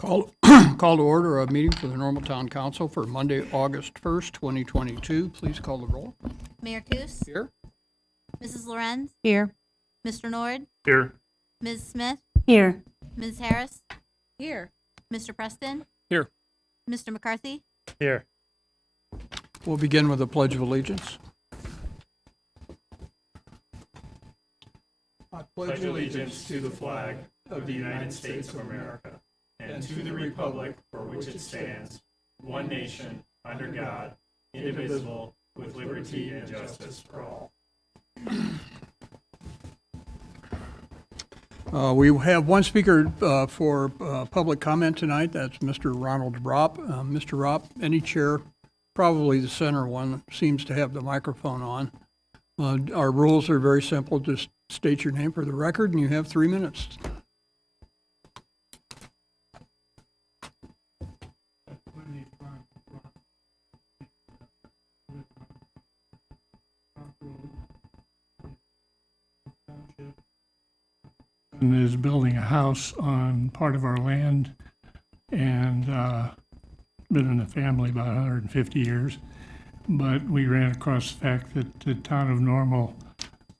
Call to order a meeting for the Normal Town Council for Monday, August 1st, 2022. Please call the roll. Mayor Coos? Here. Mrs. Lorenz? Here. Mr. Nord? Here. Ms. Smith? Here. Ms. Harris? Here. Mr. Preston? Here. Mr. McCarthy? Here. We'll begin with the Pledge of Allegiance. I pledge allegiance to the flag of the United States of America and to the republic for which it stands, one nation, under God, indivisible, with liberty and justice for all. We have one speaker for public comment tonight. That's Mr. Ronald Ropp. Mr. Ropp, any chair, probably the center one, seems to have the microphone on. Our rules are very simple. Just state your name for the record, and you have 3 minutes. And is building a house on part of our land, and been in the family about 150 years. But we ran across the fact that the town of Normal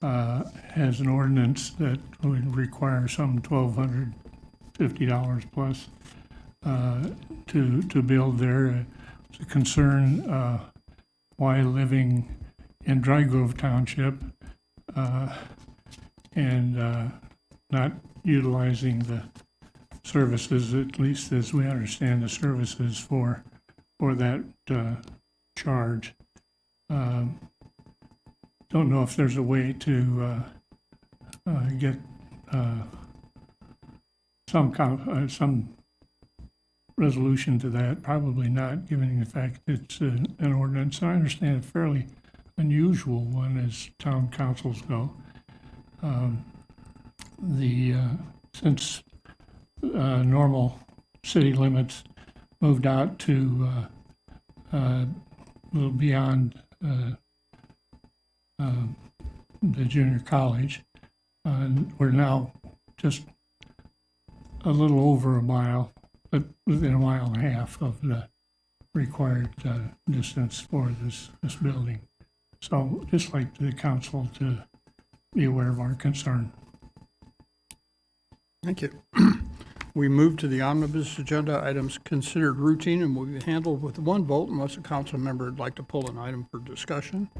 has an ordinance that would require some $1,250 plus to build there. It's a concern why living in Dry Grove Township and not utilizing the services, at least as we understand the services for that charge. Don't know if there's a way to get some resolution to that. Probably not, given the fact that it's an ordinance. I understand a fairly unusual one as town councils go. Since Normal city limits moved out to a little beyond the junior college, we're now just a little over a mile, but within a mile and a half of the required distance for this building. So just like the council to be aware of our concern. Thank you. We move to the Omnibus agenda. Items considered routine and will be handled with one vote unless a council member would like to pull an item for discussion.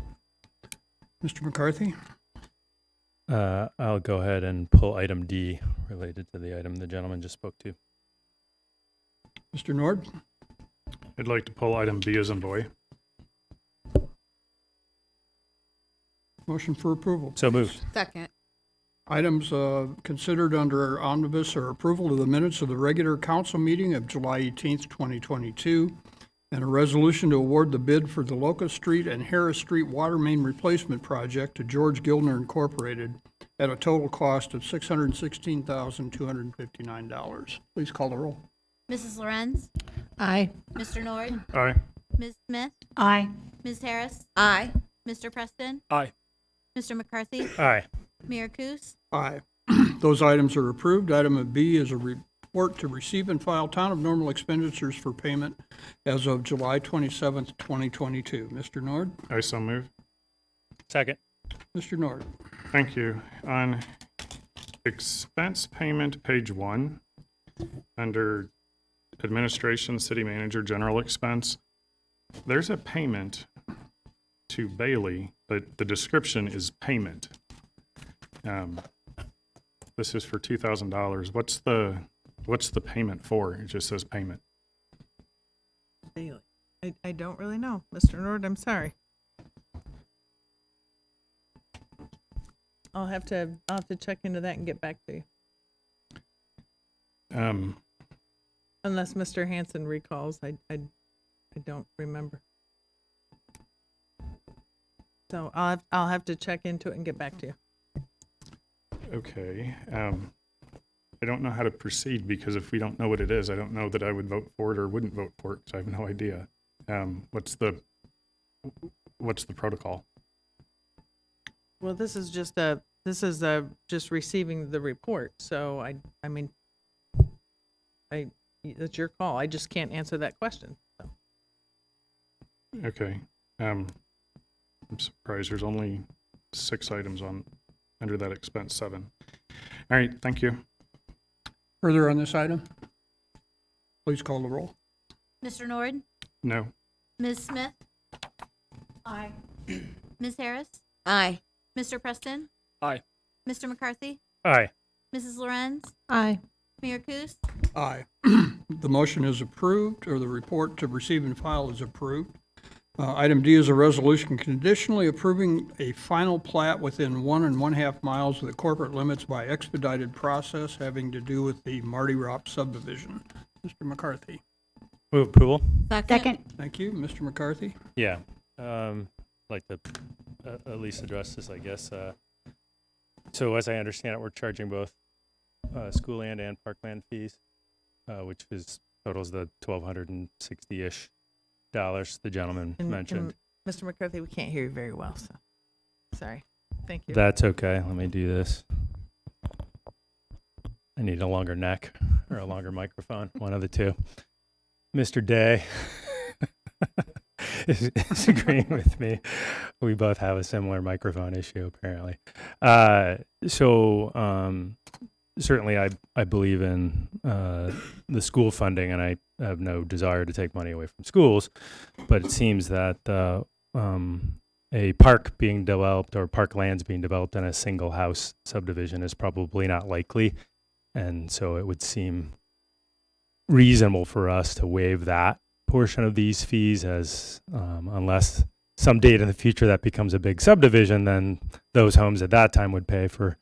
Mr. McCarthy? I'll go ahead and pull item D related to the item the gentleman just spoke to. Mr. Nord? I'd like to pull item B as in boy. Motion for approval. So moved. Second. Items considered under Omnibus are approval of the minutes of the regular council meeting of July 18th, 2022, and a resolution to award the bid for the Locust Street and Harris Street water main replacement project to George Gildner Incorporated at a total cost of $616,259. Please call the roll. Mrs. Lorenz? Aye. Mr. Nord? Aye. Ms. Smith? Aye. Ms. Harris? Aye. Mr. Preston? Aye. Mr. McCarthy? Aye. Mayor Coos? Aye. Those items are approved. Item B is a report to receive and file Town of Normal expenditures for payment as of July 27th, 2022. Mr. Nord? I so move. Second. Mr. Nord? Thank you. On expense payment, page 1, under administration, city manager, general expense, there's a payment to Bailey, but the description is payment. This is for $2,000. What's the payment for? It just says payment. Bailey. I don't really know. Mr. Nord, I'm sorry. I'll have to check into that and get back to you. Unless Mr. Hanson recalls, I don't remember. So I'll have to check into it and get back to you. Okay. I don't know how to proceed because if we don't know what it is, I don't know that I would vote for it or wouldn't vote for it because I have no idea. What's the protocol? Well, this is just just receiving the report. So I mean, That's your call. I just can't answer that question. So. Okay. I'm surprised there's only 6 items under that expense 7. All right, thank you. Further on this item? Please call the roll. Mr. Nord? No. Ms. Smith? Aye. Ms. Harris? Aye. Mr. Preston? Aye. Mr. McCarthy? Aye. Mrs. Lorenz? Aye. Mayor Kus? Aye. The motion is approved, or the report to receive and file is approved. Item D is a resolution conditionally approving a final plat within 1 1/2 miles of the corporate limits by expedited process having to do with the Marty Rop subdivision. Mr. McCarthy. Move approval? Second. Thank you. Mr. McCarthy? Yeah. Like to at least address this, I guess. So as I understand it, we're charging both school land and parkland fees, which totals the $1,260-ish the gentleman mentioned. And Mr. McCarthy, we can't hear you very well, so sorry. Thank you. That's okay. Let me do this. I need a longer neck or a longer microphone, one of the two. Mr. Day is agreeing with me. We both have a similar microphone issue, apparently. Certainly I believe in the school funding, and I have no desire to take money away from schools, but it seems that a park being developed or parklands being developed in a single house subdivision is probably not likely, and so it would seem reasonable for us to waive that portion of these fees, as unless some date in the future that becomes a big subdivision, then those homes at that time would pay for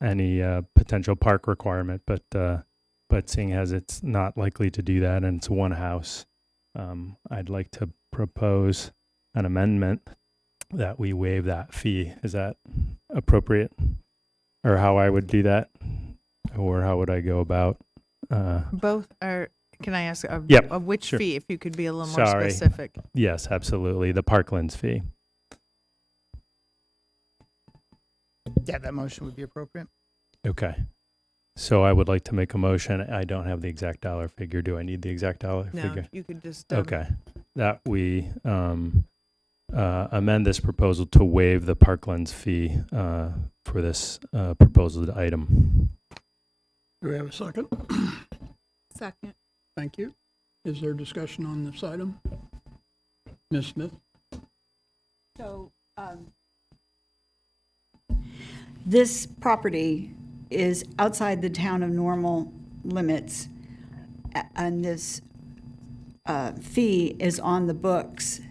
any potential park requirement, but seeing as it's not likely to do that and it's one house, I'd like to propose an amendment that we waive that fee. Is that appropriate? Or how I would do that? Or how would I go about? Both are, can I ask, Yep, of which sure. fee, if you could be a little more Sorry. specific? Yes, absolutely. The parklands fee. Yeah, that motion would be appropriate. Okay. So I would like to make a motion. I don't have the exact dollar figure. Do I need the exact dollar No, figure? you could just. Okay. That we amend this proposal to waive the parklands fee for this proposed item. Do we have a second? Second. Thank you. Is there discussion on this item? Ms. Smith? So, this property is outside the town of Normal limits, and this fee is on the books.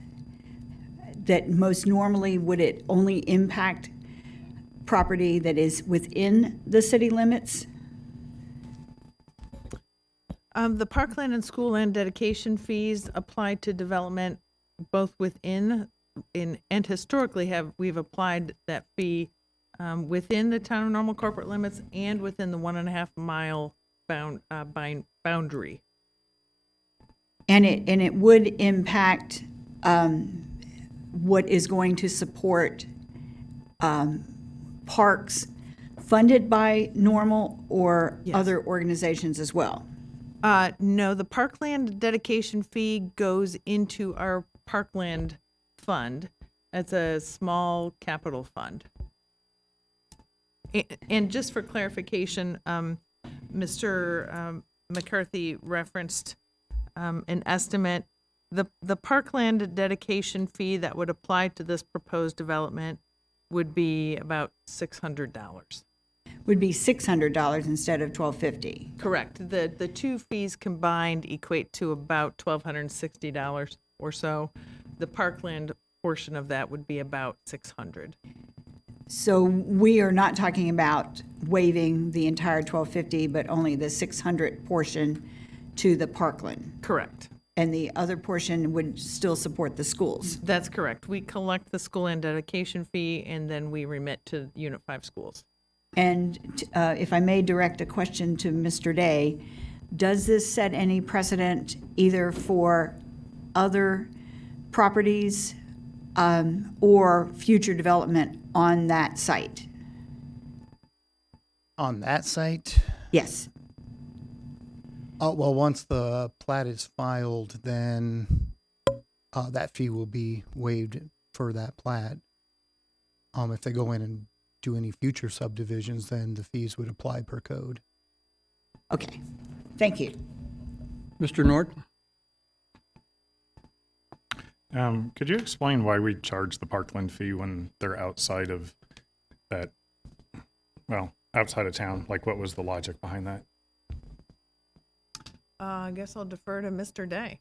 That most normally, would it only impact property that is within the city limits? The parkland and school land dedication fees apply to development both within and historically we've applied that fee within the town of Normal corporate limits and within the 1.5 mile boundary. And it would impact what is going to support parks funded by Normal or Yes. other organizations as well? No, the parkland dedication fee goes into our parkland fund. It's a small capital fund. And just for clarification, Mr. McCarthy referenced an estimate. The parkland dedication fee that would apply to this proposed development would be about $600. Would be $600 instead of $1,250. Correct. The two fees combined equate to about $1,260 or so. The parkland portion of that would be about $600. So we are not talking about waiving the entire $1,250, but only the $600 portion to the parkland. Correct. And the other portion would still support the schools. That's correct. We collect the school and dedication fee, and then we remit to Unit 5 schools. And if I may direct a question to Mr. Day, does this set any precedent either for other properties or future development on that site? On that site, Yes. Well, once the plat is filed, then that fee will be waived for that plat. If they go in and do any future subdivisions, then the fees would apply per code. Okay, thank you. Mr. Nord? Could you explain why we charge the parkland fee when they're outside of that, well, outside of town? Like, what was the logic behind that? I guess I'll defer to Mr. Day.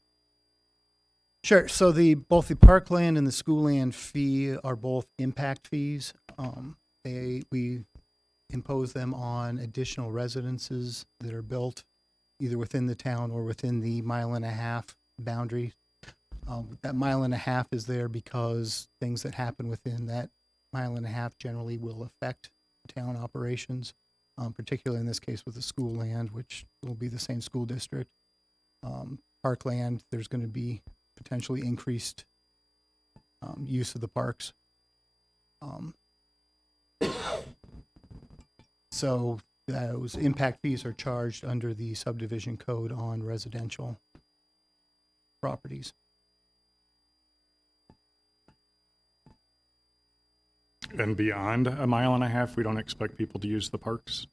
Sure. So both the parkland and the school land fee are both impact fees. We impose them on additional residences that are built either within the town or within the 1.5-mile boundary. That 1.5 miles is there because things that happen within that 1.5 miles generally will affect town operations, particularly in this case with the school land, which will be the same school district. Parkland, there's going to be potentially increased use of the parks. So those impact fees are charged under the subdivision code on residential properties. And beyond 1.5 miles, we don't expect people to use the parks?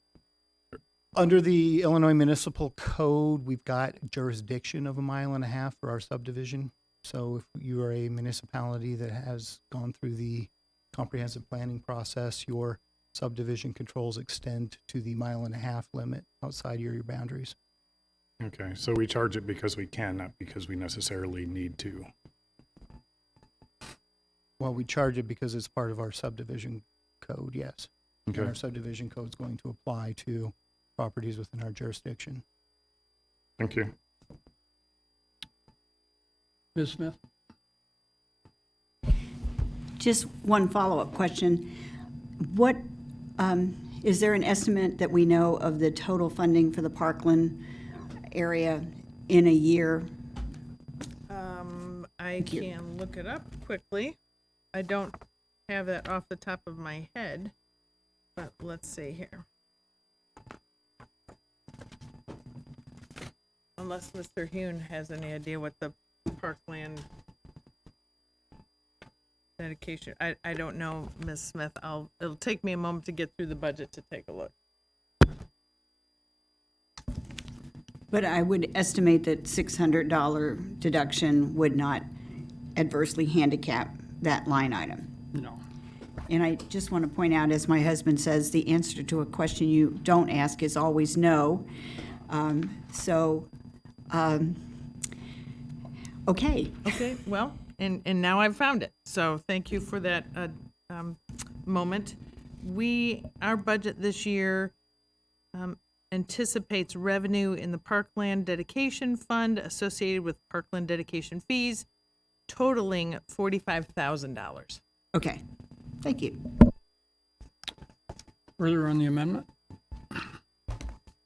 Under the Illinois Municipal Code, we've got jurisdiction of 1.5 miles for our subdivision. So if you are a municipality that has gone through the comprehensive planning process, your subdivision controls extend to the 1.5 mile limit outside your boundaries. Okay, so we charge it because we can, not because we necessarily need to. Well, we charge it because it's part of our subdivision code, yes. Okay. And our subdivision code is going to apply to properties within our jurisdiction. Thank you. Ms. Smith? Just one follow-up question. What, is there an estimate that we know of the total funding for the Parkland area in a year? I can look it up quickly. I don't have that off the top of my head, but let's see here. Unless Mr. Hune has any idea what the parkland dedication, I don't know, Ms. Smith. It'll take me a moment to get through the budget to take a look. But I would estimate that $600 deduction would not adversely handicap that line item. No. And I just want to point out, as my husband says, the answer to a question you don't ask is always no. Okay. Okay, well, and now I've found it. So thank you for that moment. Our budget this year anticipates revenue in the Parkland Dedication Fund associated with Parkland dedication fees totaling $45,000. Okay, thank you. Further on the amendment?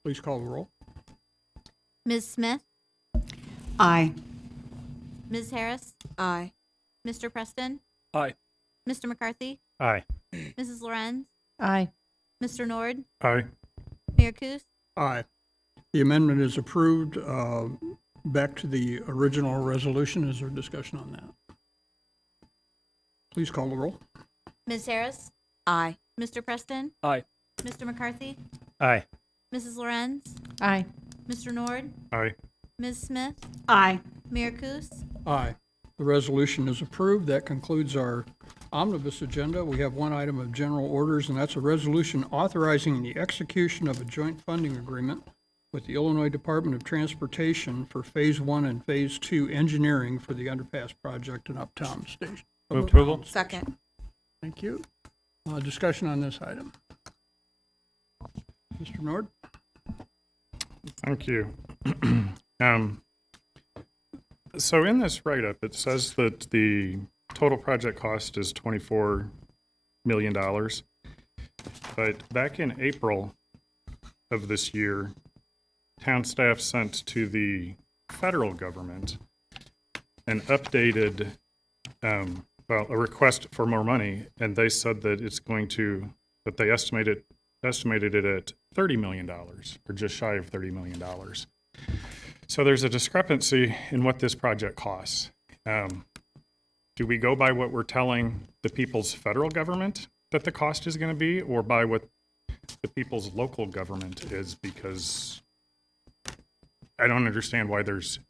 Please call the roll. Ms. Smith? Aye. Ms. Harris? Aye. Mr. Preston? Aye. Mr. McCarthy? Aye. Mrs. Lorenz? Aye. Mr. Nord? Aye. Mayor Kus? Aye. The amendment is approved. Back to the original resolution. Is there discussion on that? Please call the roll. Ms. Harris? Aye. Mr. Preston? Aye. Mr. McCarthy? Aye. Mrs. Lorenz? Aye. Mr. Nord? Aye. Ms. Smith? Aye. Mayor Kus? Aye. The resolution is approved. That concludes our omnibus agenda. We have one item of general orders, and that's a resolution authorizing the execution of a joint funding agreement with the Illinois Department of Transportation for Phase 1 and Phase 2 engineering for the Underpass project in Uptown Station. Move approval. Second. Thank you. Discussion on this item. Mr. Nord? Thank you. So in this write-up, it says that the total project cost is $24 million. But back in April of this year, town staff sent to the federal government an updated, a request for more money, and they said that that they estimated it at $30 million, or just shy of $30 million. So there's a discrepancy in what this project costs. Do we go by what we're telling the people's federal government that the cost is going to be, or by what the people's local government is? Because I don't understand why there's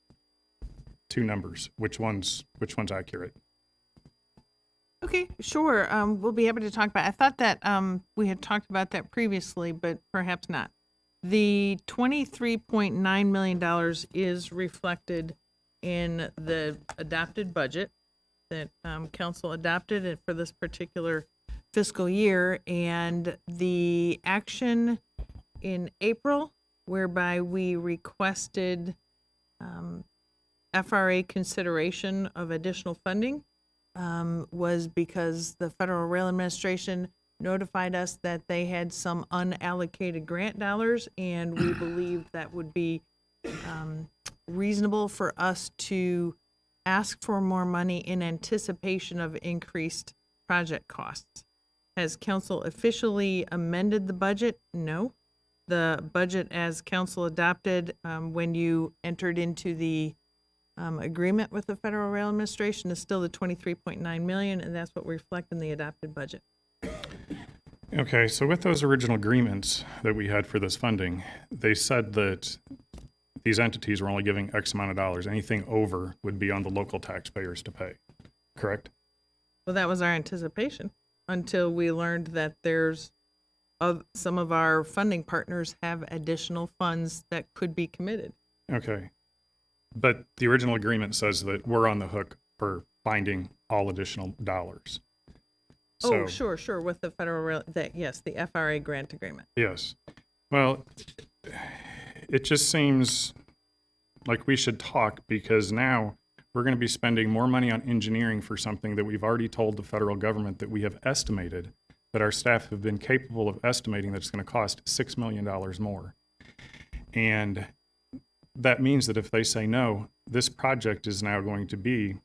two numbers. Which one's accurate? Okay, sure. We'll be able to talk about. I thought that we had talked about that previously, but perhaps not. The $23.9 million is reflected in the adopted budget that council adopted it for this particular fiscal year, and the action in April whereby we requested FRA consideration of additional funding was because the Federal Rail Administration notified us that they had some unallocated grant dollars, and we believed that would be reasonable for us to ask for more money in anticipation of increased project costs. Has council officially amended the budget? No. The budget as council adopted when you entered into the agreement with the Federal Rail Administration is still the $23.9 million, and that's what we reflect in the adopted budget. Okay, so with those original agreements that we had for this funding, they said that these entities were only giving X amount of dollars. Anything over would be on the local taxpayers to pay, correct? Well, that was our anticipation until we learned that there's some of our funding partners have additional funds that could be committed. Okay. But the original agreement says that we're on the hook for finding all additional dollars. Oh, sure, with the federal rail, yes, the FRA grant agreement. Yes. Well, it just seems like we should talk, because now we're going to be spending more money on engineering for something that we've already told the federal government that we have estimated, that our staff have been capable of estimating that it's going to cost $6 million more. And that means that if they say no, this project is now going to be,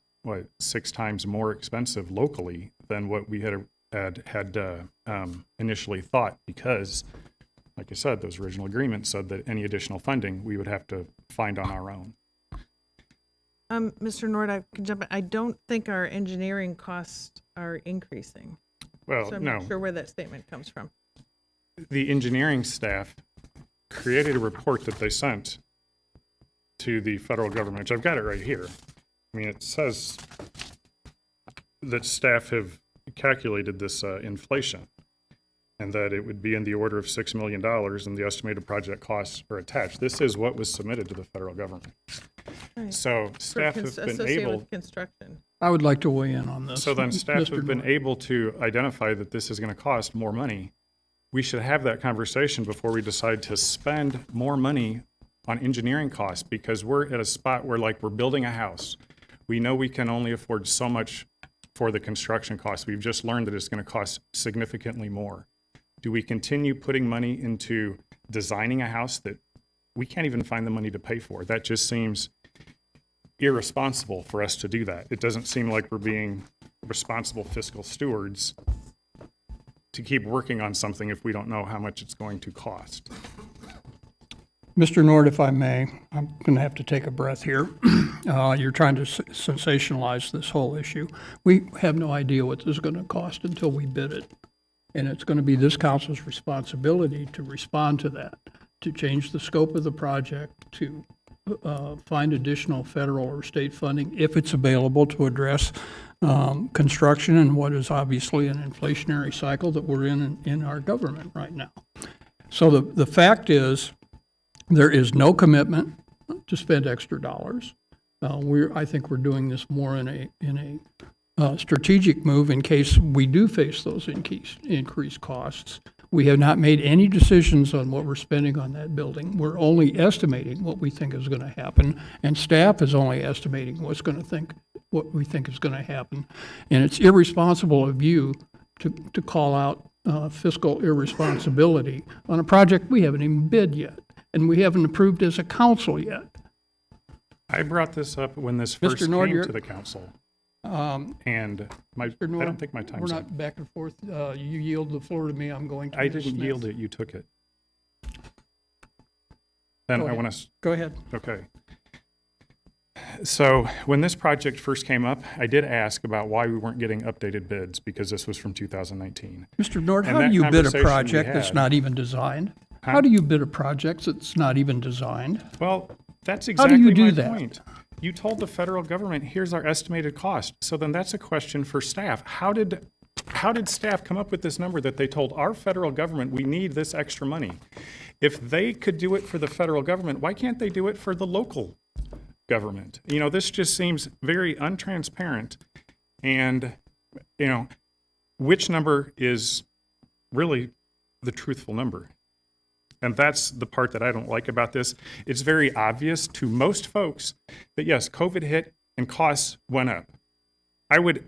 6 times more expensive locally than what we had initially thought, because, like I said, those original agreements said that any additional funding we would have to find on our own. Mr. Nord, I can jump in. I don't think our engineering costs are increasing. Well, So I'm no. not sure where that statement comes from. The engineering staff created a report that they sent to the federal government, which I've got it right here. I mean, it says that staff have calculated this inflation, and that it would be in the order of $6 million, and the estimated project costs are attached. This is what was submitted to the federal government. Right. So staff have been Associated able, with construction. I would like to weigh in on this. so then staff Mr. have been Norton. able to identify that this is going to cost more money. We should have that conversation before we decide to spend more money on engineering costs, because we're at a spot where, like, we're building a house. We know we can only afford so much for the construction costs. We've just learned that it's going to cost significantly more. Do we continue putting money into designing a house that we can't even find the money to pay for? That just seems irresponsible for us to do that. It doesn't seem like we're being responsible fiscal stewards to keep working on something if we don't know how much it's going to cost. Mr. Nord, if I may, I'm going to have to take a breath here. You're trying to sensationalize this whole issue. We have no idea what this is going to cost until we bid it. And it's going to be this council's responsibility to respond to that, to change the scope of the project, to find additional federal or state funding, if it's available, to address construction and what is obviously an inflationary cycle that we're in our government right now. So the fact is, there is no commitment to spend extra dollars. I think we're doing this more in a strategic move in case we do face those increased costs. We have not made any decisions on what we're spending on that building. We're only estimating what we think is going to happen, and staff is only estimating what we think is going to happen. And it's irresponsible of you to call out fiscal irresponsibility on a project we haven't even bid yet, and we haven't approved as a council yet. I brought this up when this first Mr. Nord, came to the council, and I don't think my time's We're up. not back and forth. You yield the floor to me. I'm going to. I Ms. didn't Smith. yield it, you took it. Then Go I ahead. want to, Go ahead. okay. So when this project first came up, I did ask about why we weren't getting updated bids because this was from 2019. Mr. Nord, And how do that you bid a conversation we project that's had- not even designed? Huh? How do you bid a project that's not even designed? Well, that's How exactly do you do my that? point. You told the federal government, here's our estimated cost. So then that's a question for staff. How did staff come up with this number that they told our federal government, we need this extra money? If they could do it for the federal government, why can't they do it for the local government? You know, this just seems very untransparent. And, you know, which number is really the truthful number? And that's the part that I don't like about this. It's very obvious to most folks that yes, COVID hit and costs went up. I would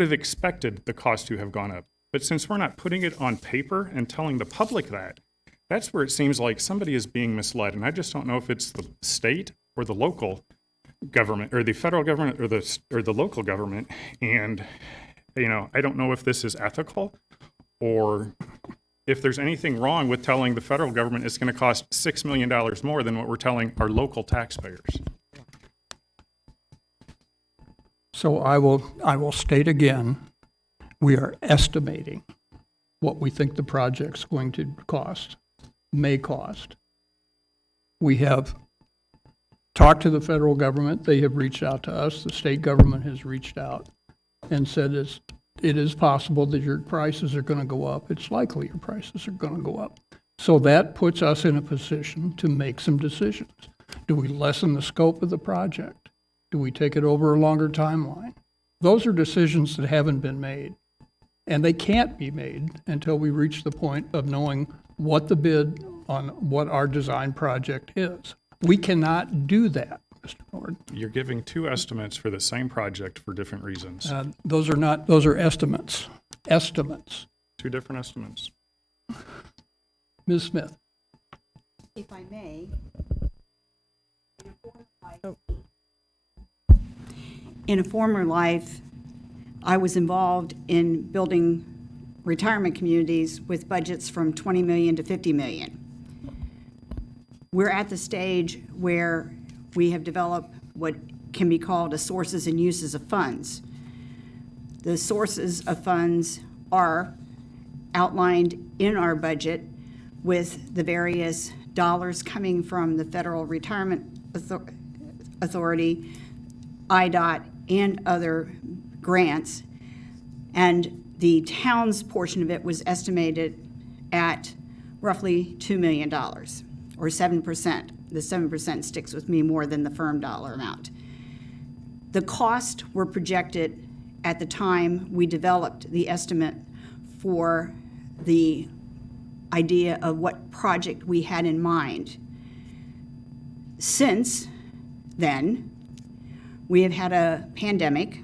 have expected the cost to have gone up. But since we're not putting it on paper and telling the public that, that's where it seems like somebody is being misled. And I just don't know if it's the state or the local government or the federal government or the local government. And, you know, I don't know if this is ethical or if there's anything wrong with telling the federal government it's going to cost $6 million more than what we're telling our local taxpayers. So I will state again, we are estimating what we think the project's going to cost, may cost. We have talked to the federal government. They have reached out to us. The state government has reached out and said it is possible that your prices are going to go up. It's likely your prices are going to go up. So that puts us in a position to make some decisions. Do we lessen the scope of the project? Do we take it over a longer timeline? Those are decisions that haven't been made. And they can't be made until we reach the point of knowing what the bid on what our design project is. We cannot do that, Mr. Nord. You're giving two estimates for the same project for different reasons. Those are estimates. Estimates. Two different estimates. Ms. Smith. If I may. In a former life, I was involved in building retirement communities with budgets from 20 million to 50 million. We're at the stage where we have developed what can be called a sources and uses of funds. The sources of funds are outlined in our budget with the various dollars coming from the Federal Retirement Authority, IDOT, and other grants. And the town's portion of it was estimated at roughly $2 million, or 7%. The 7% sticks with me more than the firm dollar amount. The costs were projected at the time we developed the estimate for the idea of what project we had in mind. Since then, we have had a pandemic.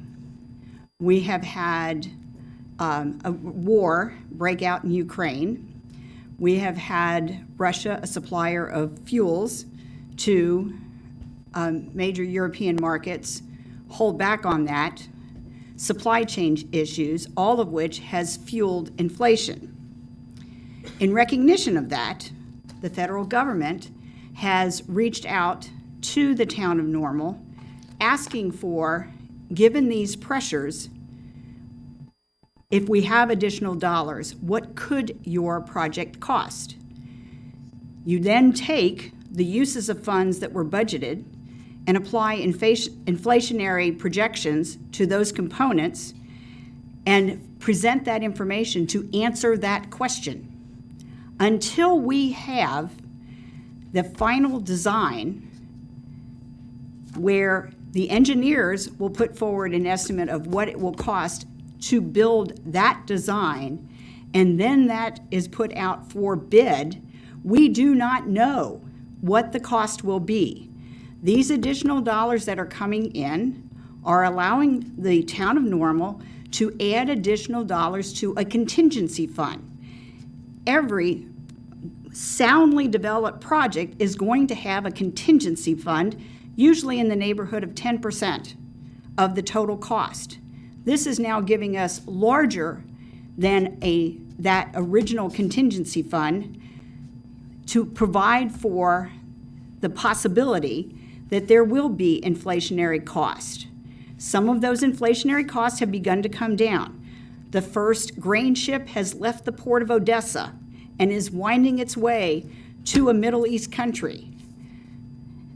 We have had a war break out in Ukraine. We have had Russia, a supplier of fuels to major European markets, hold back on that. Supply chain issues, all of which has fueled inflation. In recognition of that, the federal government has reached out to the town of Normal, asking for, given these pressures, if we have additional dollars, what could your project cost? You then take the uses of funds that were budgeted and apply inflationary projections to those components and present that information to answer that question. Until we have the final design where the engineers will put forward an estimate of what it will cost to build that design, and then that is put out for bid, we do not know what the cost will be. These additional dollars that are coming in are allowing the town of Normal to add additional dollars to a contingency fund. Every soundly developed project is going to have a contingency fund, usually in the neighborhood of 10% of the total cost. This is now giving us larger than that original contingency fund to provide for the possibility that there will be inflationary cost. Some of those inflationary costs have begun to come down. The first grain ship has left the port of Odessa and is winding its way to a Middle East country.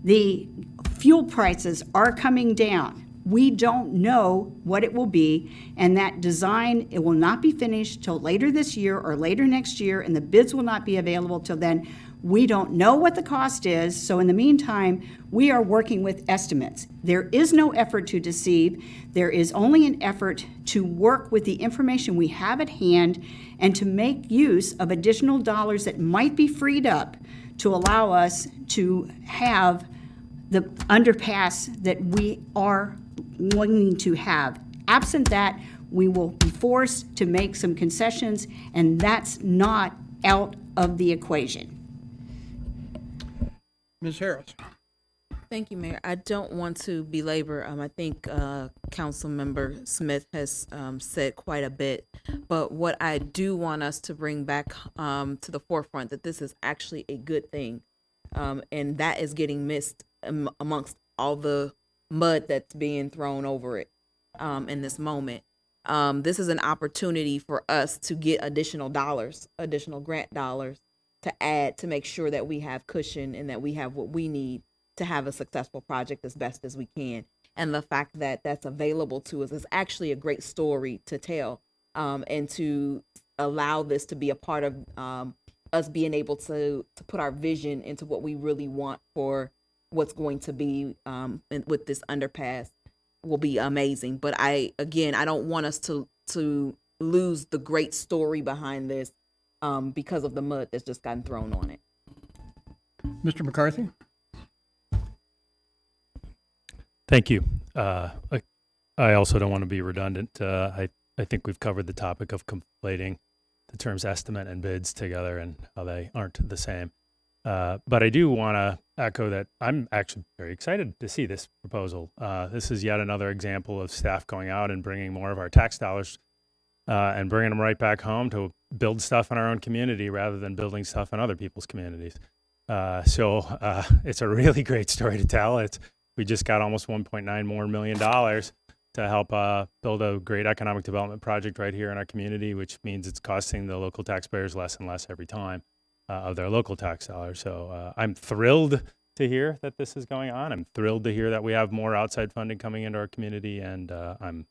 The fuel prices are coming down. We don't know what it will be, and that design, it will not be finished till later this year or later next year, and the bids will not be available till then. We don't know what the cost is, so in the meantime, we are working with estimates. There is no effort to deceive. There is only an effort to work with the information we have at hand and to make use of additional dollars that might be freed up to allow us to have the underpass that we are wanting to have. Absent that, we will be forced to make some concessions, and that's not out of the equation. Ms. Harris? Thank you, Mayor. I don't want to belabor. I think Councilmember Smith has said quite a bit, but what I do want us to bring back to the forefront that this is actually a good thing, and that is getting missed amongst all the mud that's being thrown over it in this moment. This is an opportunity for us to get additional dollars, additional grant dollars to add to make sure that we have cushion and that we have what we need to have a successful project as best as we can. And the fact that that's available to us is actually a great story to tell, and to allow this to be a part of us being able to put our vision into what we really want for what's going to be with this underpass will be amazing. But I don't want us to lose the great story behind this because of the mud that's just gotten thrown on it. Mr. McCarthy? Thank you. I also don't want to be redundant. I think we've covered the topic of conflating the terms estimate and bids together and how they aren't the same. But I do want to echo that I'm actually very excited to see this proposal. This is yet another example of staff going out and bringing more of our tax dollars and bringing them right back home to build stuff in our own community rather than building stuff in other people's communities. So it's a really great story to tell. We just got almost $1.9 million to help build a great economic development project right here in our community, which means it's costing the local taxpayers less and less every time of their local tax dollars. So I'm thrilled to hear that this is going on. I'm thrilled to hear that we have more outside funding coming into our community, and I'm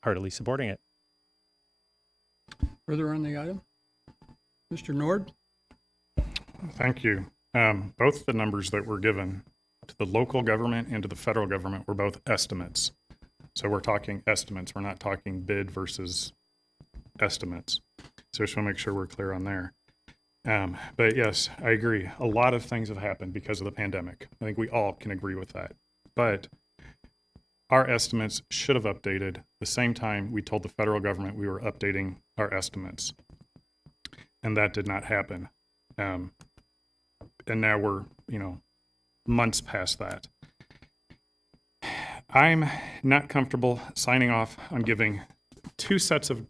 heartily supporting it. Further on the item? Mr. Nord? Thank you. Both the numbers that were given to the local government and to the federal government were both estimates. So we're talking estimates. We're not talking bid versus estimates. So I just want to make sure we're clear on there. But yes, I agree. A lot of things have happened because of the pandemic. I think we all can agree with that. But our estimates should have updated the same time we told the federal government we were updating our estimates. And that did not happen. And now we're, months past that. I'm not comfortable signing off on giving two sets of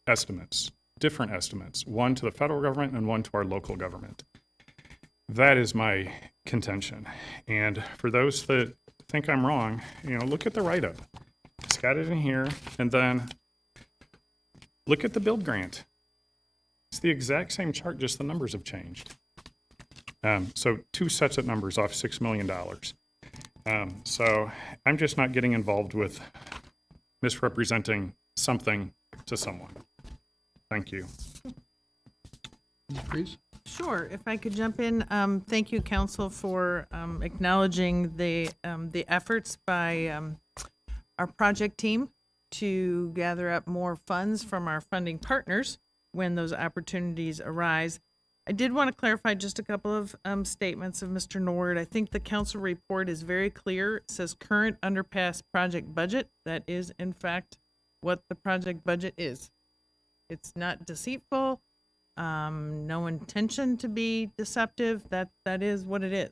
estimates, different estimates, one to the federal government and one to our local government. That is my contention. And for those that think I'm wrong, look at the write-up. It's got it in here, and then look at the build grant. It's the exact same chart, just the numbers have changed. So two sets of numbers off $6 million. So I'm just not getting involved with misrepresenting something to someone. Thank you. Please. Sure, if I could jump in. Thank you, Council, for acknowledging the efforts by our project team to gather up more funds from our funding partners when those opportunities arise. I did want to clarify just a couple of statements of Mr. Nord. I think the council report is very clear. It says current underpass project budget. That is, in fact, what the project budget is. It's not deceitful. No intention to be deceptive. That is what it is.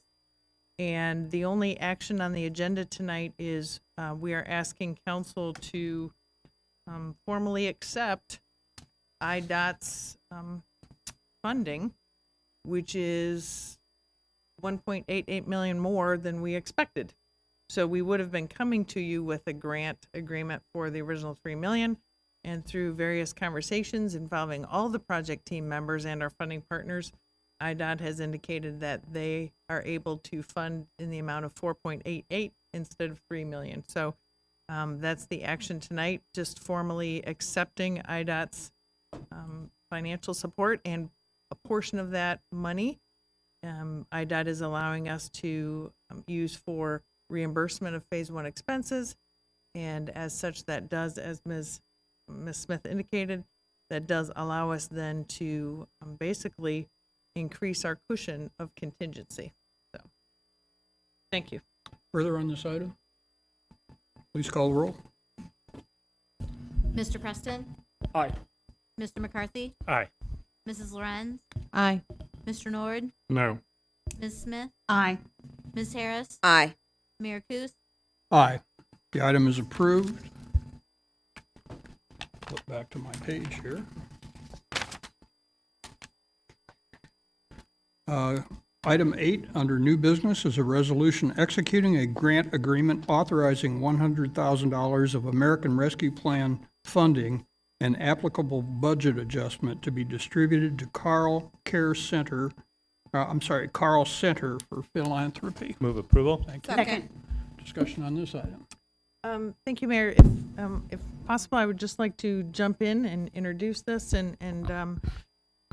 And the only action on the agenda tonight is we are asking council to formally accept IDOT's funding, which is 1.88 million more than we expected. So we would have been coming to you with a grant agreement for the original 3 million. And through various conversations involving all the project team members and our funding partners, IDOT has indicated that they are able to fund in the amount of 4.88 instead of 3 million. So that's the action tonight, just formally accepting IDOT's financial support, and a portion of that money IDOT is allowing us to use for reimbursement of phase 1 expenses. And as such, that does, as Ms. Smith indicated, that does allow us then to basically increase our cushion of contingency. So, thank you. Further on this item? Please call the roll. Mr. Preston? Aye. Mr. McCarthy? Aye. Mrs. Lorenz? Aye. Mr. Nord? No. Ms. Smith? Aye. Ms. Harris? Aye. Mayor Kus? Aye. The item is approved. Flip back to my page here. Item 8, under new business, is a resolution executing a grant agreement authorizing $100,000 of American Rescue Plan funding and applicable budget adjustment to be distributed to Carl Center for Philanthropy. Move approval. Thank you. Second. Discussion on this item. Thank you, Mayor. If possible, I would just like to jump in and introduce this and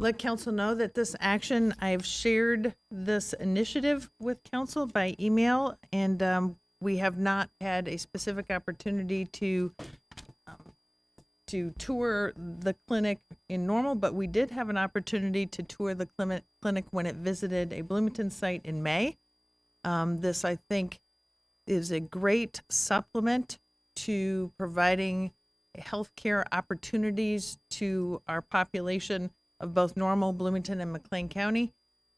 let council know that this action, I've shared this initiative with council by email, and we have not had a specific opportunity to tour the clinic in Normal, but we did have an opportunity to tour the clinic when it visited a Bloomington site in May. This, I think, is a great supplement to providing healthcare opportunities to our population of both Normal, Bloomington, and McLean County.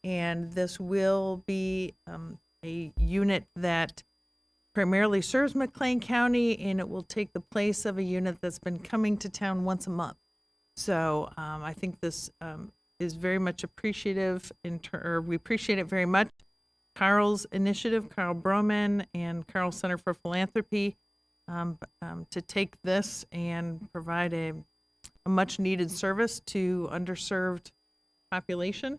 And this will be a unit that primarily serves McLean County, and it will take the place of a unit that's been coming to town once a month. So I think this is very much appreciative, we appreciate it very much. Carl's initiative, Carl Broman and Carl Center for Philanthropy, to take this and provide a much needed service to underserved population.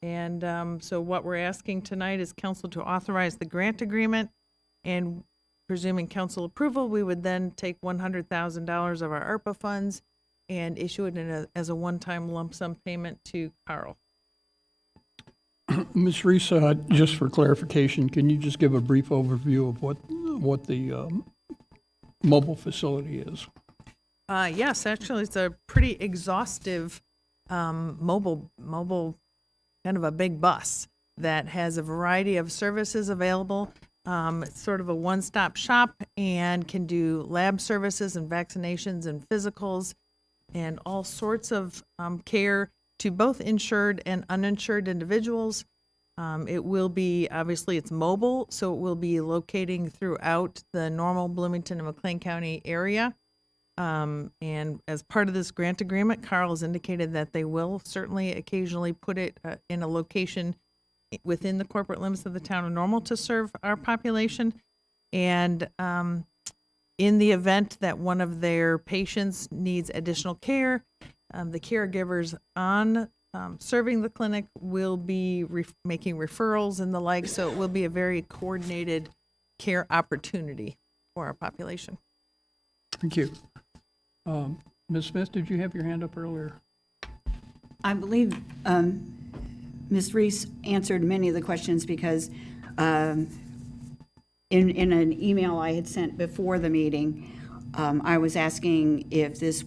And so what we're asking tonight is council to authorize the grant agreement, and presuming council approval, we would then take $100,000 of our ARPA funds and issue it as a one-time lump sum payment to Carl. Ms. Reese, just for clarification, can you just give a brief overview of what the mobile facility is? Yes, actually, it's a pretty exhaustive mobile kind of a big bus that has a variety of services available. It's sort of a one-stop shop and can do lab services and vaccinations and physicals and all sorts of care to both insured and uninsured individuals. It will be, obviously it's mobile, so it will be locating throughout the Normal, Bloomington, and McLean County area. And as part of this grant agreement, Carl has indicated that they will certainly occasionally put it in a location within the corporate limits of the town of Normal to serve our population. And in the event that one of their patients needs additional care, the caregivers on serving the clinic will be making referrals and the like, so it will be a very coordinated care opportunity for our population. Thank you. Ms. Smith, did you have your hand up earlier? I believe Ms. Reese answered many of the questions because in an email I had sent before the meeting, I was asking if this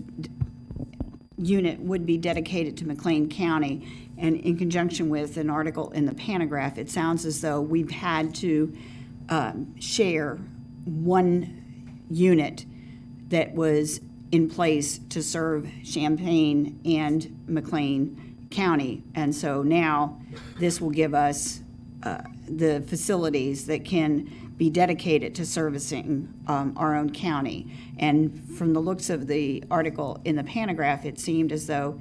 unit would be dedicated to McLean County. And in conjunction with an article in the Panagraph, it sounds as though we've had to share one unit that was in place to serve Champaign and McLean County. And so now this will give us the facilities that can be dedicated to servicing our own county. And from the looks of the article in the Panagraph, it seemed as though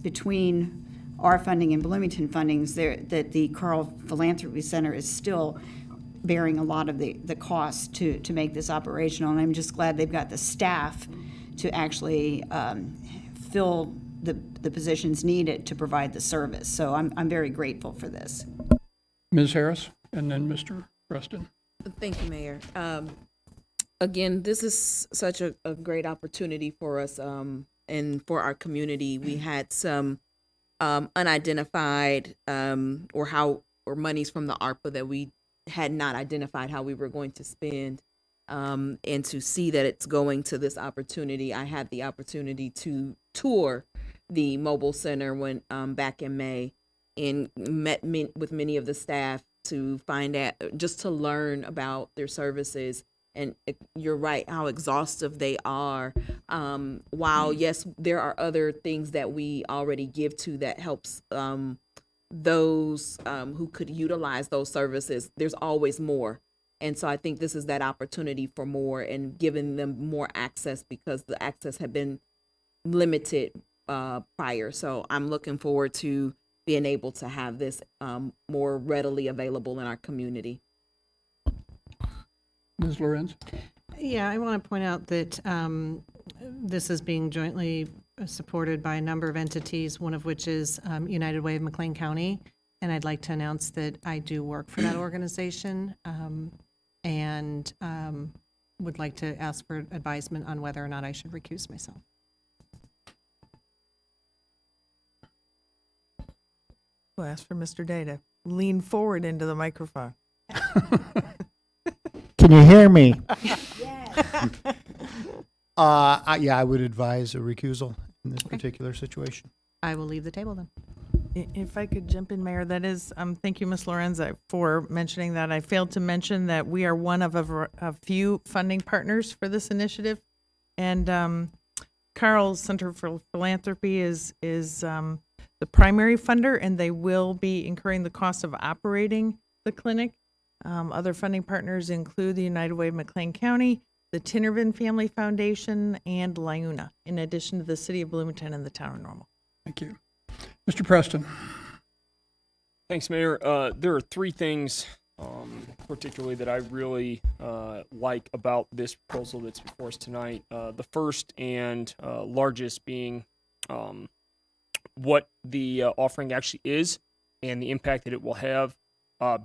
between our funding and Bloomington fundings, that the Carl Philanthropy Center is still bearing a lot of the cost to make this operational. And I'm just glad they've got the staff to actually fill the positions needed to provide the service. So I'm very grateful for this. Ms. Harris, and then Mr. Preston. Thank you, Mayor. Again, this is such a great opportunity for us and for our community. We had some unidentified or monies from the ARPA that we had not identified how we were going to spend. And to see that it's going to this opportunity, I had the opportunity to tour the mobile center when back in May, and met with many of the staff to find out, just to learn about their services. And you're right, how exhaustive they are. While yes, there are other things that we already give to that helps those who could utilize those services, there's always more. And so I think this is that opportunity for more and giving them more access, because the access had been limited prior. So I'm looking forward to being able to have this more readily available in our community. Ms. Lorenz? Yeah, I want to point out that this is being jointly supported by a number of entities, one of which is United Way of McLean County. And I'd like to announce that I do work for that organization and would like to ask for advisement on whether or not I should recuse myself. We'll ask for Mr. Day to lean forward into the microphone. Can you hear me? Yeah, I would advise a recusal in this particular situation. I will leave the table then. If I could jump in, Mayor, that is, thank you, Ms. Lorenza, for mentioning that. I failed to mention that we are one of a few funding partners for this initiative. And Carl's Center for Philanthropy is the primary funder, and they will be incurring the cost of operating the clinic. Other funding partners include the United Way of McLean County, the Tinnervin Family Foundation, and LIUNA, in addition to the City of Bloomington and the Town of Normal. Thank you. Mr. Preston? Thanks, Mayor. There are three things particularly that I really like about this proposal that's before us tonight. The first and largest being what the offering actually is and the impact that it will have.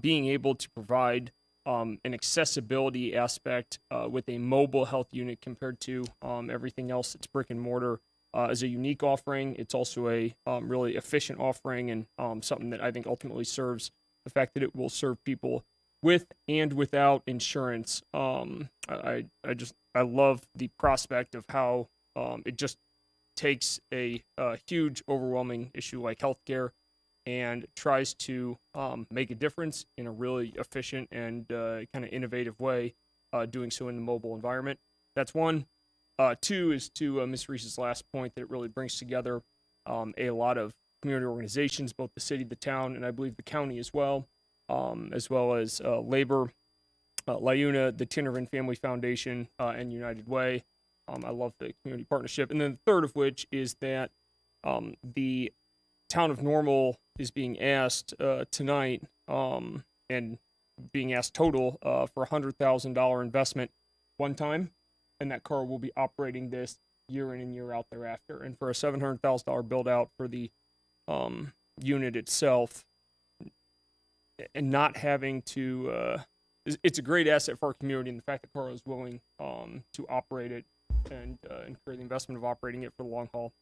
Being able to provide an accessibility aspect with a mobile health unit compared to everything else that's brick and mortar is a unique offering. It's also a really efficient offering, and something that I think ultimately serves the fact that it will serve people with and without insurance. I love the prospect of how it just takes a huge, overwhelming issue like healthcare and tries to make a difference in a really efficient and kind of innovative way, doing so in the mobile environment. That's one. Two is to Ms. Reese's last point, that it really brings together a lot of community organizations, both the city, the town, and I believe the county as well as labor, LIUNA, the Tinnervin Family Foundation, and United Way. I love the community partnership. And then the third of which is that the Town of Normal is being asked tonight and being asked total for a $100,000 investment one time, and that car will be operating this year in and year out thereafter. And for a $700,000 build out for the unit itself, and not having to, it's a great asset for our community, and the fact that Carl is willing to operate it and incur the investment of operating it for the long haul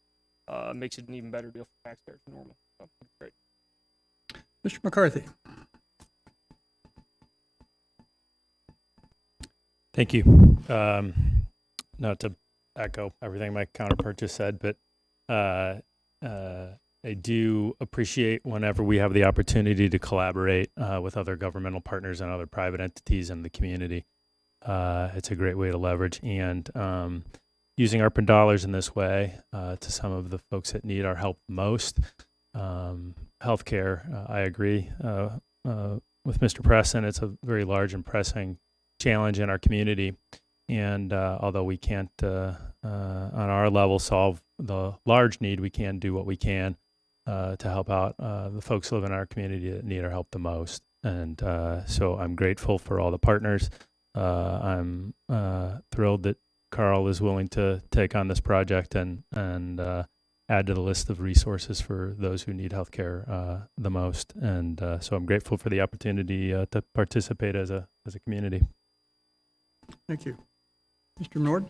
makes it an even better deal for taxpayers than normal. So, great. Mr. McCarthy? Thank you. Not to echo everything my counterpart just said, but I do appreciate whenever we have the opportunity to collaborate with other governmental partners and other private entities in the community. It's a great way to leverage, and using ARPA dollars in this way to some of the folks that need our help most. Healthcare, I agree with Mr. Preston. It's a very large and pressing challenge in our community. And although we can't, on our level, solve the large need, we can do what we can to help out the folks living in our community that need our help the most. And so I'm grateful for all the partners. I'm thrilled that Carl is willing to take on this project and add to the list of resources for those who need healthcare the most. And so I'm grateful for the opportunity to participate as a community. Thank you. Mr. Nord?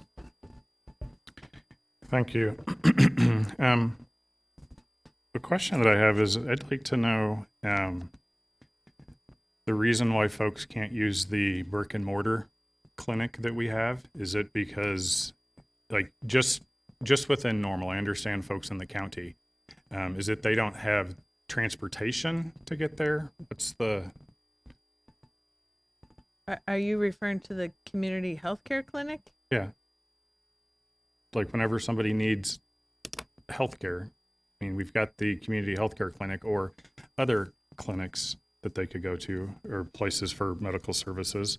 Thank you. The question that I have is, I'd like to know the reason why folks can't use the brick and mortar clinic that we have. Is it because, like, just within Normal, I understand folks in the county, is it they don't have transportation to get there? What's the... Are you referring to the community healthcare clinic? Yeah. Like whenever somebody needs healthcare, I mean, we've got the community healthcare clinic or other clinics that they could go to or places for medical services.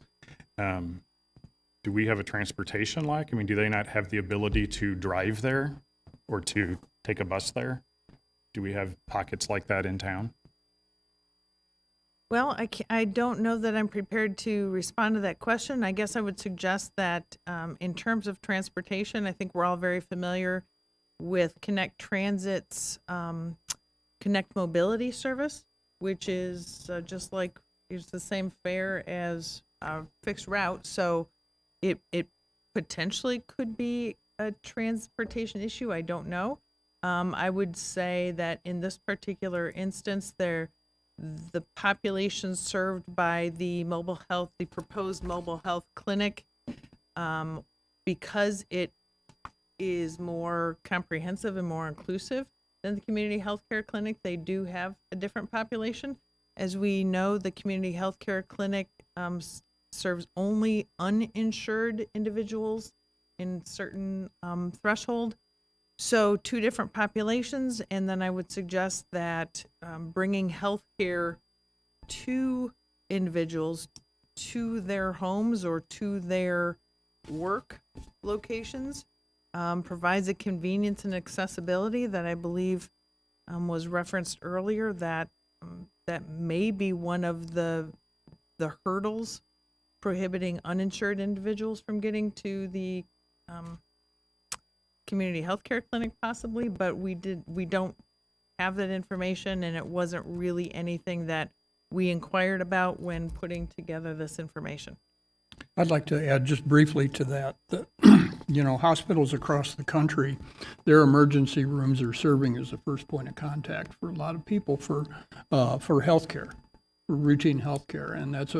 Do we have a transportation lack? I mean, do they not have the ability to drive there or to take a bus there? Do we have pockets like that in town? Well, I don't know that I'm prepared to respond to that question. I guess I would suggest that in terms of transportation, I think we're all very familiar with Connect Transit's Connect Mobility service, which is just like it's the same fare as a fixed route. So it potentially could be a transportation issue. I don't know. I would say that in this particular instance, the population served by the proposed mobile health clinic, because it is more comprehensive and more inclusive than the community healthcare clinic, they do have a different population. As we know, the community healthcare clinic serves only uninsured individuals in certain threshold. So two different populations, and then I would suggest that bringing healthcare to individuals to their homes or to their work locations provides a convenience and accessibility that I believe was referenced earlier, that that may be one of the hurdles prohibiting uninsured individuals from getting to the community healthcare clinic possibly, but we don't have that information, and it wasn't really anything that we inquired about when putting together this information. I'd like to add just briefly to that, hospitals across the country, their emergency rooms are serving as the first point of contact for a lot of people for healthcare, for routine healthcare, and that's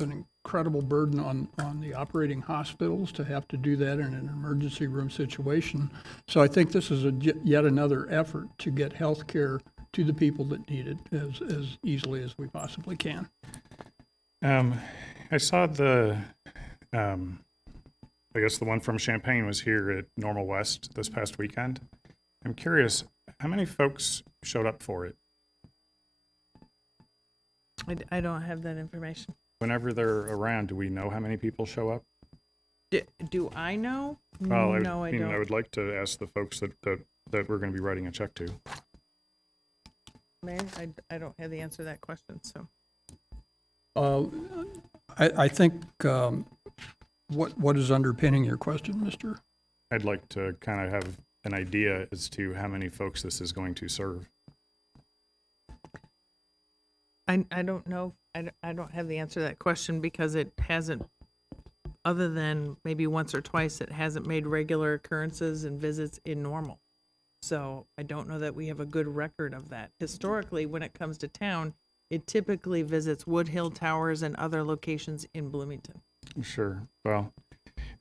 an incredible burden on the operating hospitals to have to do that in an emergency room situation. So I think this is yet another effort to get healthcare to the people that need it as easily as we possibly can. I saw I guess the one from Champaign was here at Normal West this past weekend. I'm curious, how many folks showed up for it? I don't have that information. Whenever they're around, do we know how many people show up? Do I know? Well, No, I don't. I would like to ask the folks that we're going to be writing a check to. Mayor, I don't have the answer to that question, so. I think what is underpinning your question, Mr.? I'd like to kind of have an idea as to how many folks this is going to serve. I don't know. I don't have the answer to that question because it hasn't, other than maybe once or twice, it hasn't made regular occurrences and visits in Normal. So I don't know that we have a good record of that. Historically, when it comes to town, it typically visits Wood Hill Towers and other locations in Bloomington. Sure. Well,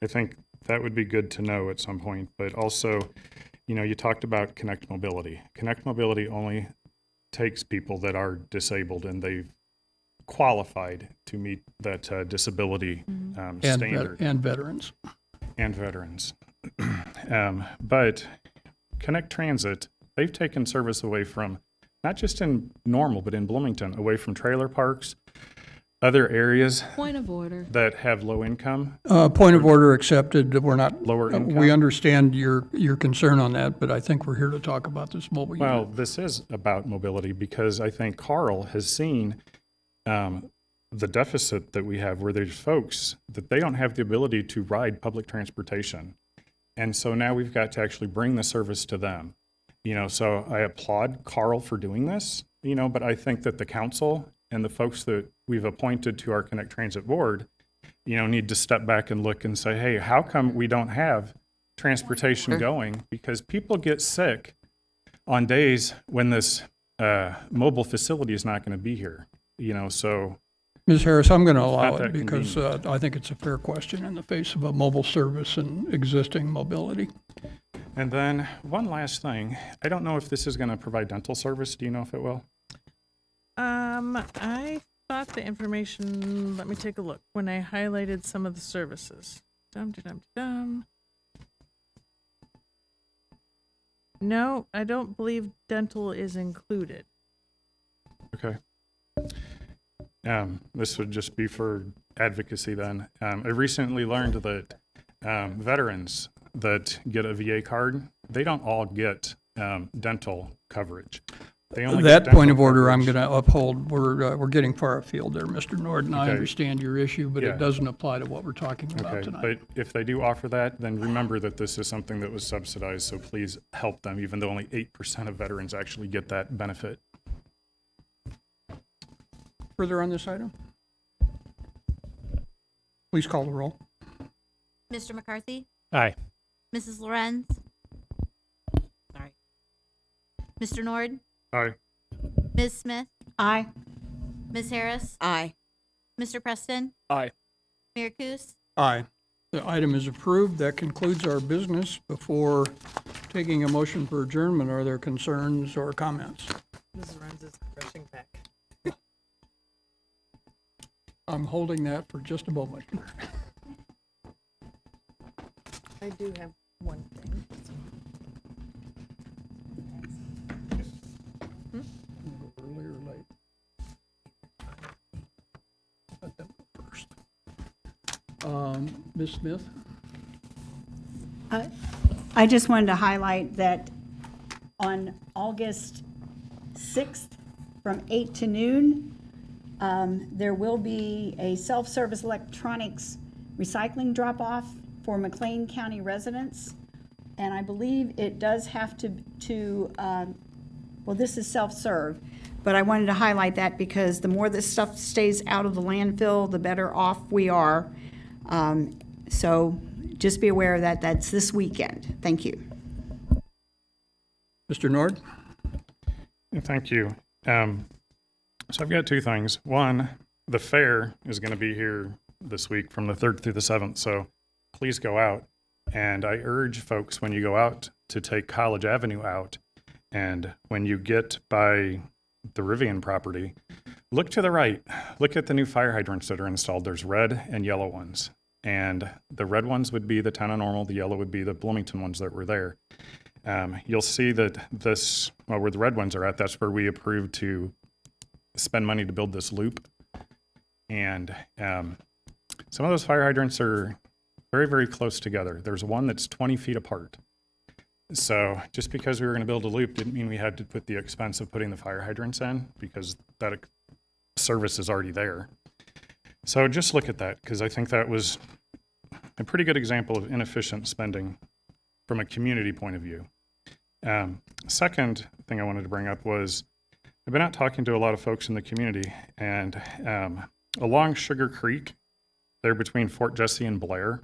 I think that would be good to know at some point. But also, you talked about Connect Mobility. Connect Mobility only takes people that are disabled and they've qualified to meet that disability standard. And veterans. And veterans. But Connect Transit, they've taken service away from, not just in Normal, but in Bloomington, away from trailer parks, other areas Point of order. that have low income, Point of order accepted. We're not, lower income. we understand your concern on that, but I think we're here to talk about this mobile unit. Well, this is about mobility because I think Carl has seen the deficit that we have where there's folks that they don't have the ability to ride public transportation. And so now we've got to actually bring the service to them. So I applaud Carl for doing this, but I think that the council and the folks that we've appointed to our Connect Transit Board, need to step back and look and say, hey, how come we don't have transportation going? Because people get sick on days when this mobile facility is not going to be here, so. Ms. Harris, I'm going to allow not it that because I think it's a fair question in the face of a mobile service and existing mobility. And then one last thing, I don't know if this is going to provide dental service. Do you know if it will? I thought the information, let me take a look, when I highlighted some of the services. No, I don't believe dental is included. Okay. This would just be for advocacy then. I recently learned that veterans that get a VA card, they don't all get dental coverage. They only get That dental point of order I'm coverage. going to uphold. We're getting far afield there, Mr. Norden. I Okay. understand your issue, but Yeah. it doesn't apply to what we're talking about Okay, tonight. but if they do offer that, then remember that this is something that was subsidized, so please help them, even though only 8% of veterans actually get that benefit. Further on this item? Please call the roll. Mr. McCarthy? Aye. Mrs. Lorenz? Sorry. Mr. Nord? Aye. Ms. Smith? Aye. Ms. Harris? Aye. Mr. Preston? Aye. Mayor Kus? Aye. The item is approved. That concludes our business. Before taking a motion for adjournment, are there concerns or comments? Mrs. Renz is rushing back. I'm holding that for just a moment. I do have one thing. Early or late? Let them go first. Ms. Smith? I just wanted to highlight that on August 6th, from 8 to noon, there will be a self-service electronics recycling drop-off for McLean County residents. And I believe it does have to well, this is self-serve, but I wanted to highlight that because the more this stuff stays out of the landfill, the better off we are. So just be aware of that. That's this weekend. Thank you. Mr. Nord? Thank you. So I've got two things. One, the fair is going to be here this week from the 3rd through the 7th, so please go out. And I urge folks when you go out to take College Avenue out, and when you get by the Rivian property, look to the right. Look at the new fire hydrants that are installed. There's red and yellow ones. And the red ones would be the Town of Normal, the yellow would be the Bloomington ones that were there. You'll see that this, well, where the red ones are at, that's where we approved to spend money to build this loop. And some of those fire hydrants are very, very close together. There's one that's 20 feet apart. So just because we were going to build a loop didn't mean we had to put the expense of putting the fire hydrants in, because that service is already there. So just look at that, because I think that was a pretty good example of inefficient spending from a community point of view. Second thing I wanted to bring up was I've been out talking to a lot of folks in the community, and along Sugar Creek, there between Fort Jesse and Blair,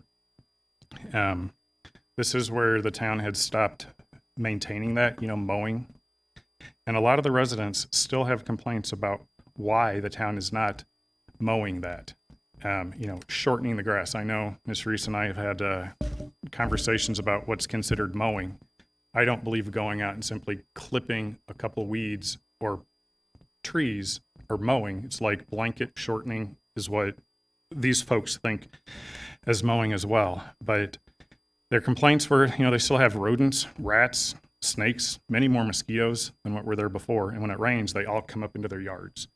this is where the town had stopped maintaining that, mowing. And a lot of the residents still have complaints about why the town is not mowing that, shortening the grass. I know Ms. Reese and I have had conversations about what's considered mowing. I don't believe going out and simply clipping a couple weeds or trees or mowing. It's like blanket shortening is what these folks think as mowing as well. But their complaints were, they still have rodents, rats, snakes, many more mosquitoes than what were there before. And when it rains, they all come up into their yards.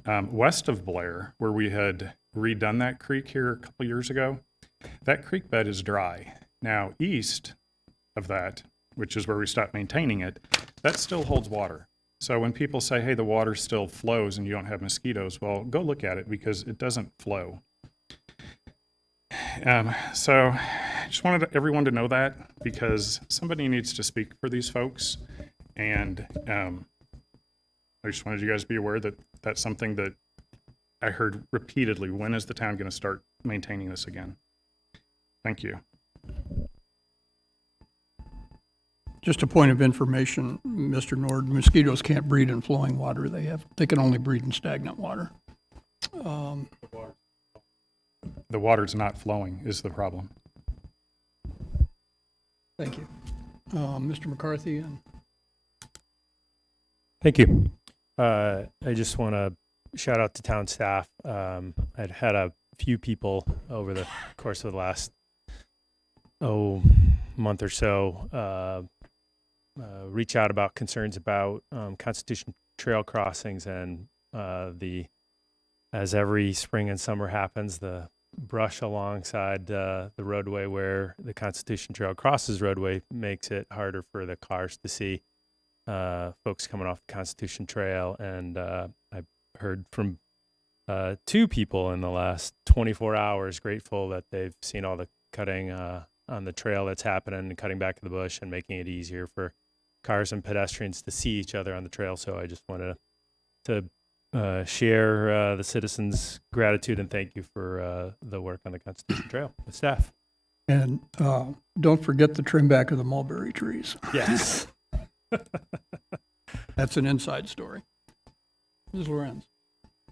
West of Blair, where we had redone that creek here a couple years ago, that creek bed is dry. Now, east of that, which is where we stopped maintaining it, that still holds water. So when people say, hey, the water still flows and you don't have mosquitoes, well, go look at it because it doesn't flow. So I just wanted everyone to know that because somebody needs to speak for these folks. And I just wanted you guys to be aware that that's something that I heard repeatedly. When is the town going to start maintaining this again? Thank you. Just a point of information, Mr. Nord, mosquitoes can't breed in flowing water. They can only breed in stagnant water. The water's not flowing is the problem. Thank you. Mr. McCarthy and Thank you. I just want to shout out to town staff. I'd had a few people over the course of the last month or so reach out about concerns about Constitution Trail crossings and as every spring and summer happens, the brush alongside the roadway where the Constitution Trail crosses roadway makes it harder for the cars to see folks coming off the Constitution Trail. And I've heard from 2 people in the last 24 hours grateful that they've seen all the cutting on the trail that's happening and cutting back in the bush and making it easier for cars and pedestrians to see each other on the trail. So I just wanted to share the citizens' gratitude and thank you for the work on the Constitution Trail with staff. And don't forget the trim back of the mulberry trees. Yes. That's an inside story. Ms. Lorenz.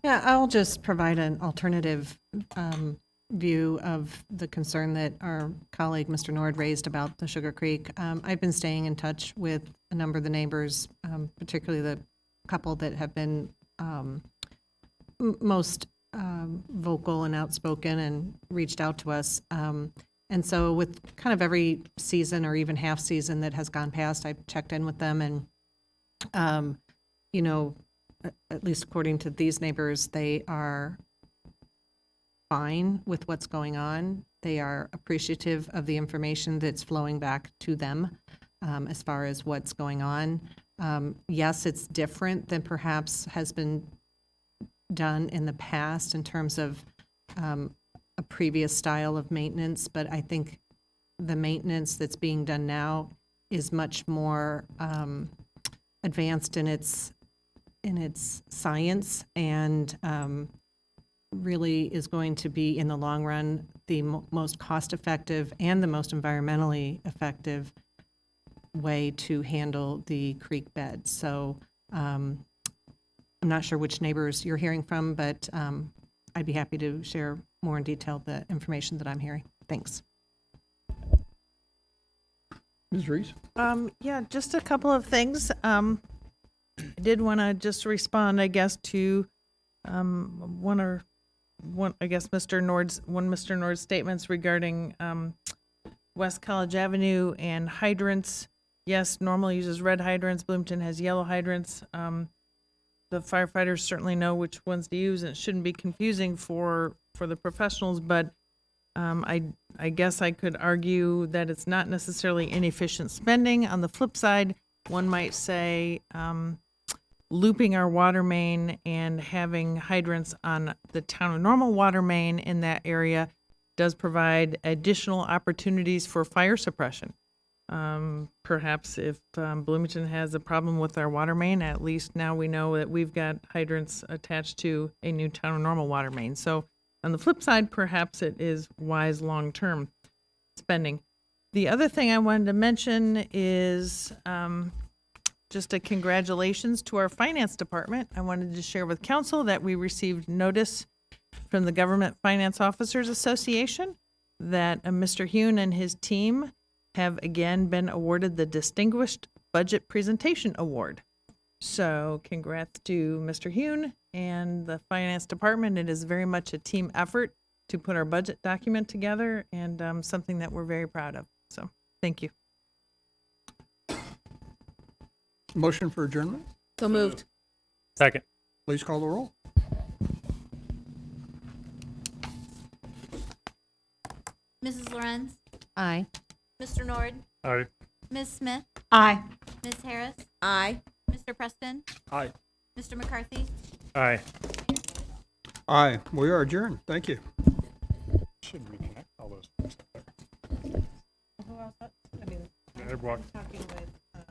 Yeah, I'll just provide an alternative view of the concern that our colleague, Mr. Nord, raised about the Sugar Creek. I've been staying in touch with a number of the neighbors, particularly the couple that have been most vocal and outspoken and reached out to us. And so with kind of every season or even half season that has gone past, I've checked in with them and, you know, at least according to these neighbors, they are fine with what's going on. They are appreciative of the information that's flowing back to them as far as what's going on. Yes, it's different than perhaps has been done in the past in terms of a previous style of maintenance, but I think the maintenance that's being done now is much more advanced in its science and really is going to be, in the long run, the most cost-effective and the most environmentally effective way to handle the creek bed. So I'm not sure which neighbors you're hearing from, but I'd be happy to share more in detail the information that I'm hearing. Thanks. Ms. Reese. Yeah, just a couple of things. I did want to just respond, I guess, to Mr. Nord's statements regarding West College Avenue and hydrants. Yes, Normal uses red hydrants. Bloomington has yellow hydrants. The firefighters certainly know which ones to use, and it shouldn't be confusing for the professionals. But I guess I could argue that it's not necessarily inefficient spending. On the flip side, one might say looping our water main and having hydrants on the town of Normal water main in that area does provide additional opportunities for fire suppression. Perhaps if Bloomington has a problem with our water main, at least now we know that we've got hydrants attached to a new town of Normal water main. So on the flip side, perhaps it is wise long-term spending. The other thing I wanted to mention is just a congratulations to our finance department. I wanted to share with council that we received notice from the Government Finance Officers Association that Mr. Hune and his team have again been awarded the Distinguished Budget Presentation Award. So congrats to Mr. Hune and the finance department. It is very much a team effort to put our budget document together and something that we're very proud of. So thank you. Motion for adjournment. So moved. Second. Please call the roll. Mrs. Lorenz, Aye. Mr. Nord, Aye. Ms. Smith, Aye. Ms. Harris, Aye. Mr. Preston, Aye. Mr. McCarthy. Aye. Aye, we are adjourned. Thank you. Should reconnect all those folks up there. Who else? I mean, Yeah, I walked- talking with